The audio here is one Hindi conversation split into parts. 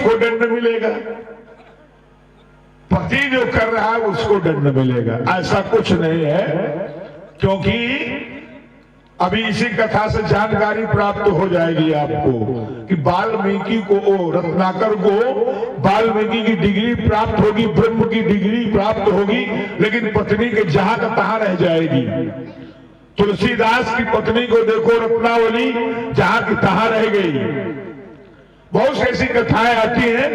उसको दंड मिलेगा, पति जो कर रहा है उसको दंड मिलेगा। ऐसा कुछ नहीं है, क्योंकि अभी इसी कथा से जानकारी प्राप्त हो जाएगी आपको कि वाल्मीकि को, रत्नाकर को वाल्मीकि की डिग्री प्राप्त होगी, ब्रह्म की डिग्री प्राप्त होगी, लेकिन पत्नी के जहां का तहां रह जाएगी। तुलसीदास की पत्नी को देखो, रत्नावली जहां की तहां रह गई। बहुत सी ऐसी कथाएं आती हैं।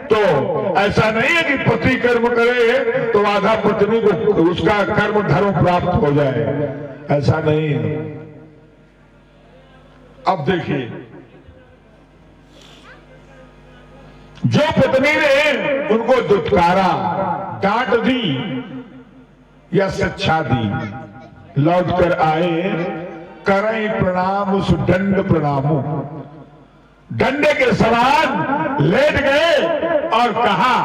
तो ऐसा नहीं है कि पति कर्म करे तो आधा पत्नी को उसका कर्म धर्म प्राप्त हो जाए, ऐसा नहीं है। अब देखिए, जो पत्नी ने उनको दुत्कारा, डांट दी या शिक्षा दी, लौट कर आए, करें प्रणाम उस दंड प्रणामो, डंडे के समान लेट गए और कहा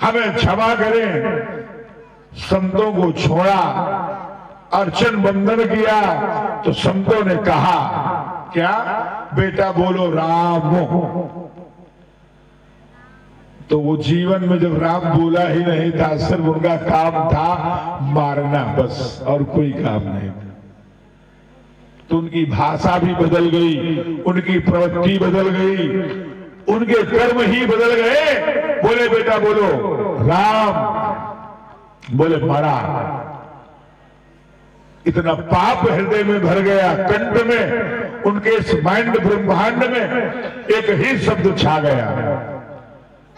हमें क्षमा करें। संतों को छोड़ा, अर्चन बंदन किया, तो संतों ने कहा क्या? बेटा बोलो राम। तो वो जीवन में जब राम बोला ही नहीं था, सिर्फ उनका काम था मारना बस, और कोई काम नहीं था। तो उनकी भाषा भी बदल गई, उनकी प्रवृत्ति बदल गई, उनके कर्म ही बदल गए। बोले बेटा बोलो राम, बोले मरा। इतना पाप हृदय में भर गया, कंठ में, उनके इस माइंड ब्रह्मांड में एक ही शब्द छा गया,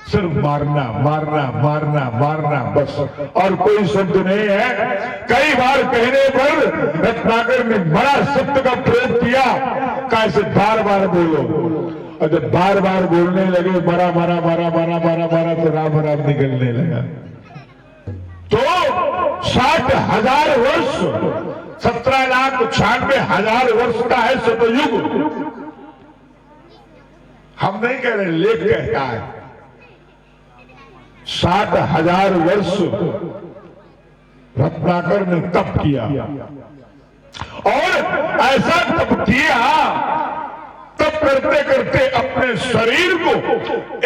सिर्फ मारना मारना मारना मारना बस, और कोई शब्द नहीं है। कई बार कहने पर रत्नाकर ने बड़ा शब्द का प्रयोग किया, कैसे बार बार बोलो, और जब बार बार बोलने लगे मरा मरा मरा मरा मरा मरा, तो राम राम निकलने लगा। तो 60,000 वर्ष, 17,96,000 वर्ष का है सतयुग। हम नहीं कह रहे, लेख कहता है 60,000 वर्ष रत्नाकर ने तप किया, और ऐसा तप किया, तप करते करते अपने शरीर को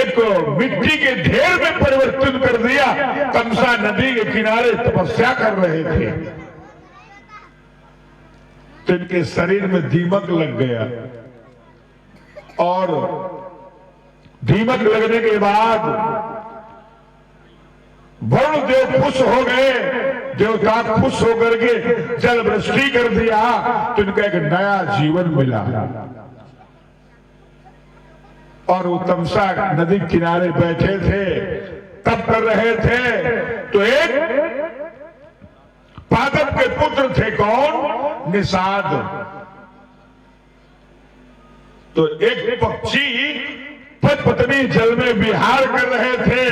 एक मिट्टी के ढेर में परिवर्तित कर दिया। तमसा नदी के किनारे तपस्या कर रहे थे, तो इनके शरीर में दीमक लग गया, और दीमक लगने के बाद वरुण देव खुश हो गए, देवता खुश होकर के जल वृष्टि कर दिया, तो इनका एक नया जीवन मिला। और वो तमसा नदी किनारे बैठे थे, तप कर रहे थे, तो एक पादप के पुत्र थे, कौन? निषाद। तो एक पक्षी पत्नी जल में विहार कर रहे थे,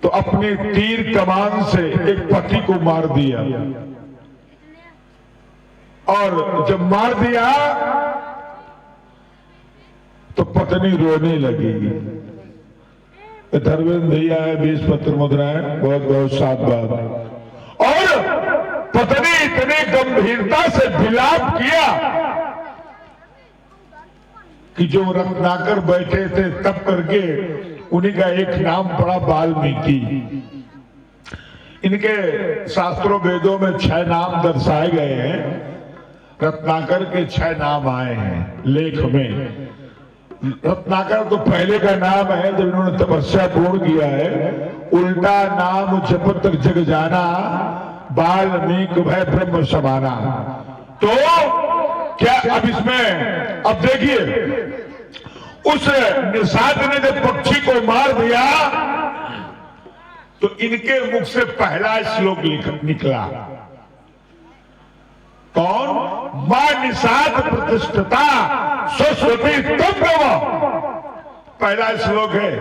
तो अपने तीर कमान से एक पक्षी को मार दिया, और जब मार दिया तो पत्नी रोने लगी। धर्मेंद्र भैया है, 20 पत्र मुद्राएं, बहुत बहुत साधुवाद। और पत्नी इतने गंभीरता से विलाप किया कि जो रत्नाकर बैठे थे तप करके, उन्हीं का एक नाम पड़ा वाल्मीकि। इनके शास्त्रों वेदों में 6 नाम दर्शाए गए हैं, रत्नाकर के 6 नाम आए हैं लेख में। रत्नाकर तो पहले का नाम है, जब इन्होंने तपस्या पूर्ण किया है। उल्टा नाम जपत जग जाना, वाल्मीकि भय ब्रह्म समाना। तो क्या अब इसमें, अब देखिए, उस निषाद ने जब पक्षी को मार दिया, तो इनके मुख से पहला श्लोक निकला, कौन? मां निषाद प्रतिष्ठिता सरस्वती तुम गवा। पहला श्लोक है।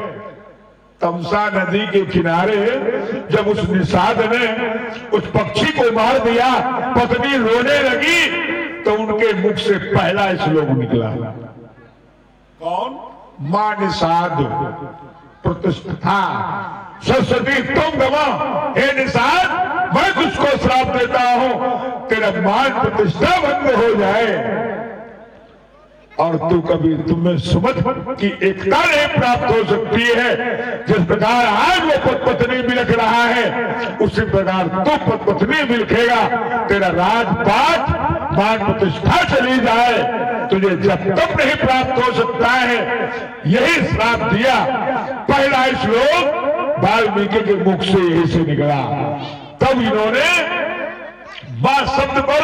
तमसा नदी के किनारे जब उस निषाद ने उस पक्षी को मार दिया, पत्नी रोने लगी, तो उनके मुख से पहला श्लोक निकला, कौन? मां निषाद प्रतिष्ठा सरस्वती तुम गवा। हे निषाद, मैं तुझको श्राप देता हूं, तेरा मान प्रतिष्ठा भंग हो जाए। और तू कभी तुम्हें सुमत की एकता नहीं प्राप्त हो सकती है। जिस प्रकार आज वो पत्नी मिलक रहा है उसी प्रकार तू पत्नी मिलखेगा, तेरा राजपाट मान प्रतिष्ठा चली जाए, तुझे जब तक नहीं प्राप्त हो सकता है। यही श्राप दिया। पहला श्लोक वाल्मीकि के मुख से यही से निकला। तब इन्होंने बा शब्द पर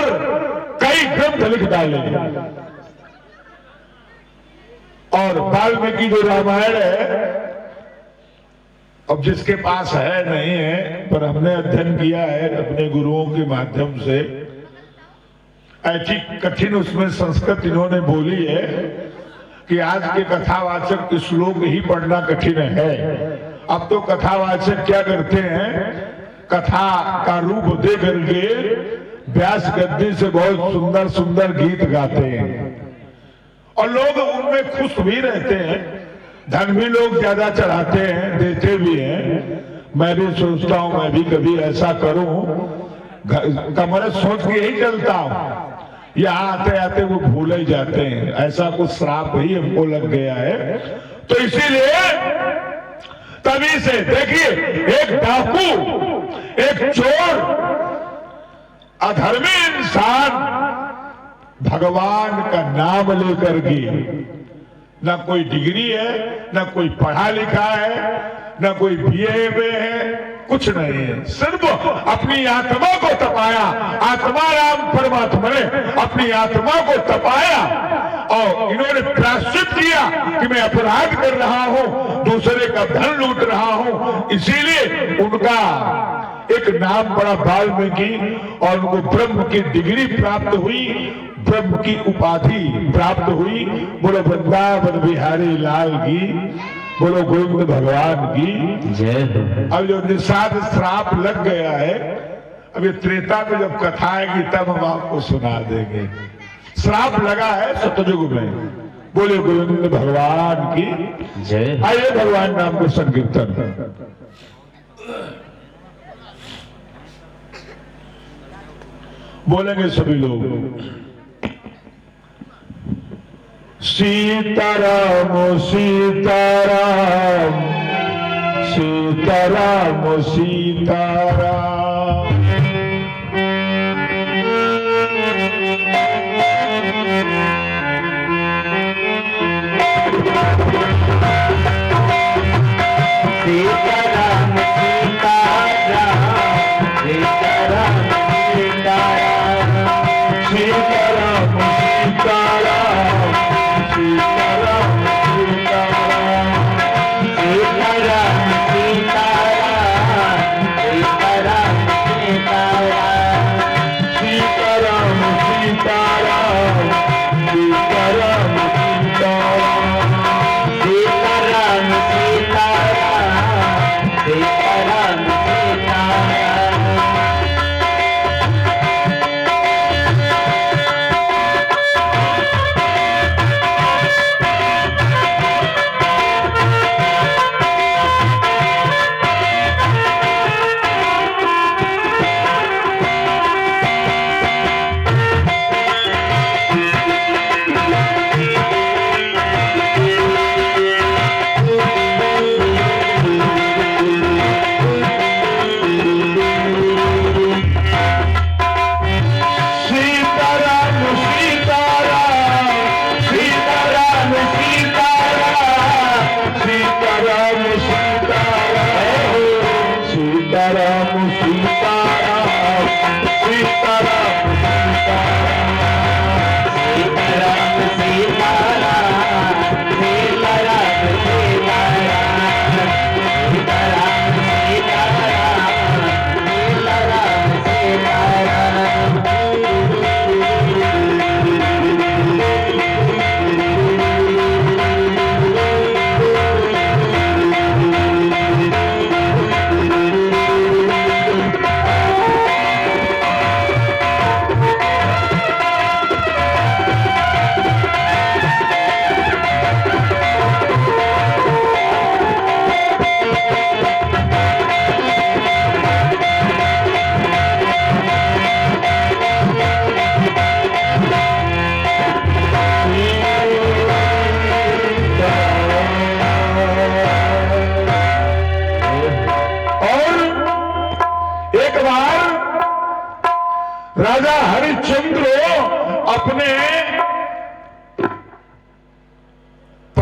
कई ग्रंथ लिख डाले और वाल्मीकि जो रामायण है, अब जिसके पास है नहीं है, पर हमने अध्ययन किया है अपने गुरुओं के माध्यम से, ऐसी कठिन उसमें संस्कृत इन्होंने बोली है कि आज के कथावाचक श्लोक ही पढ़ना कठिन है। अब तो कथावाचक क्या करते हैं, कथा का रूप दे करके व्यास गद्दी से बहुत सुंदर सुंदर गीत गाते हैं और लोग उनमें खुश भी रहते हैं। धन भी लोग ज्यादा चढ़ाते हैं, देते भी हैं। मैं भी सोचता हूं मैं भी कभी ऐसा करूं, कमरे सोच के ही चलता हूं। यहाँ आते आते वो भूल ही जाते हैं, ऐसा कुछ श्राप ही हमको लग गया है। तो इसीलिए तभी से देखिए, एक डाकू, एक चोर, अधर्मी इंसान भगवान का नाम लेकर के, ना कोई डिग्री है, ना कोई पढ़ा लिखा है, ना कोई बीए में है, कुछ नहीं है, सिर्फ अपनी आत्मा को तपाया। आत्मा राम परमात्मा ने अपनी आत्मा को तपाया और इन्होंने प्रायश्चित किया कि मैं अपराध कर रहा हूं, दूसरे का धन लूट रहा हूं। इसीलिए उनका एक नाम पड़ा वाल्मीकि और उनको ब्रह्म की डिग्री प्राप्त हुई, ब्रह्म की उपाधि प्राप्त हुई। बोलो वृंदावन बिहारी लाल की, बोलो गोविंद भगवान की जय। अब जो निषाद श्राप लग गया है, अब ये त्रेता में जब कथा आएगी तब हम आपको सुना देंगे। श्राप लगा है सतयुग में। बोले गोविंद भगवान की जय। आइए भगवान नाम को संकीर्तन बोलेंगे सभी लोग। सीताराम सीताराम सीताराम सीताराम। सीताराम सीताराम सीताराम सीताराम सीताराम सीताराम सीताराम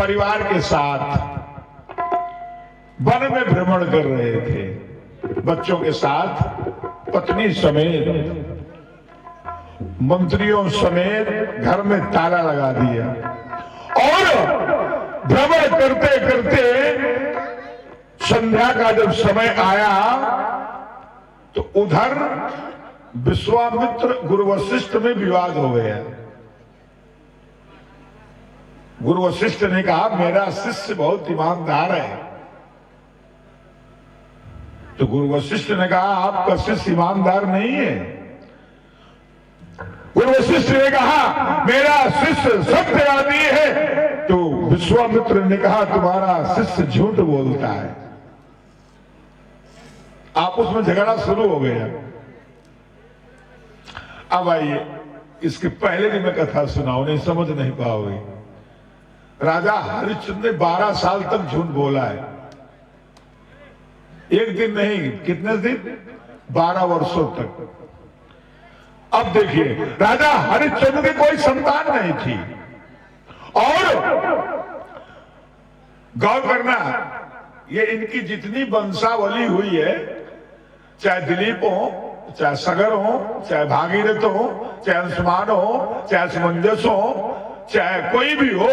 परिवार के साथ वन में भ्रमण कर रहे थे, बच्चों के साथ, पत्नी समेत, मंत्रियों समेत घर में ताला लगा दिया और भ्रमण करते करते संध्या का जब समय आया तो उधर विश्वामित्र गुरु वशिष्ठ में विवाद हो गया। गुरु वशिष्ठ ने कहा मेरा शिष्य बहुत ईमानदार है, तो गुरु वशिष्ठ ने कहा आपका शिष्य ईमानदार नहीं है। गुरु वशिष्ठ ने कहा मेरा शिष्य सत्यवादी है, तो विश्वामित्र ने कहा तुम्हारा शिष्य झूठ बोलता है। आपस में झगड़ा शुरू हो गया। अब आइए, इसके पहले भी मैं कथा सुनाऊं, नहीं समझ नहीं पाओगे। राजा हरिश्चंद्र ने 12 साल तक झूठ बोला है। एक दिन नहीं, कितने दिन? 12 वर्षों तक। अब देखिए, राजा हरिश्चंद्र की कोई संतान नहीं थी और गौर करना, ये इनकी जितनी वंशावली हुई है, चाहे दिलीप हो, चाहे सगर हो, चाहे भागीरथ हो, चाहे अंशुमान हो, चाहे समंजस हो, चाहे कोई भी हो,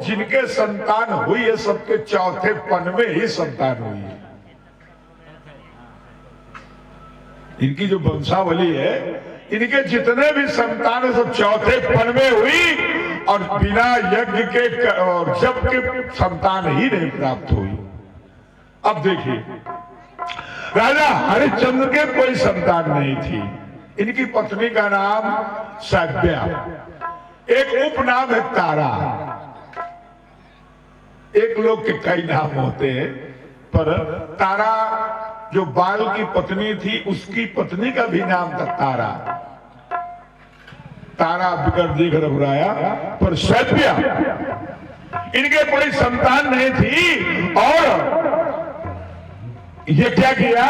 जिनके संतान हुई है सबके चौथे पन में ही संतान हुई है। इनकी जो वंशावली है, इनके जितने भी संतान है सब चौथे पन में हुई और बिना यज्ञ के और जप के संतान ही नहीं प्राप्त हुई। अब देखिए, राजा हरिश्चंद्र के कोई संतान नहीं थी। इनकी पत्नी का नाम सैव्या, एक उपनाम है तारा। एक लोग के कई नाम होते हैं, पर तारा जो बाल की पत्नी थी उसकी पत्नी का भी नाम था तारा। तारा बिगड़ देख रघुराया, पर सैव्या इनके कोई संतान नहीं थी और ये क्या किया,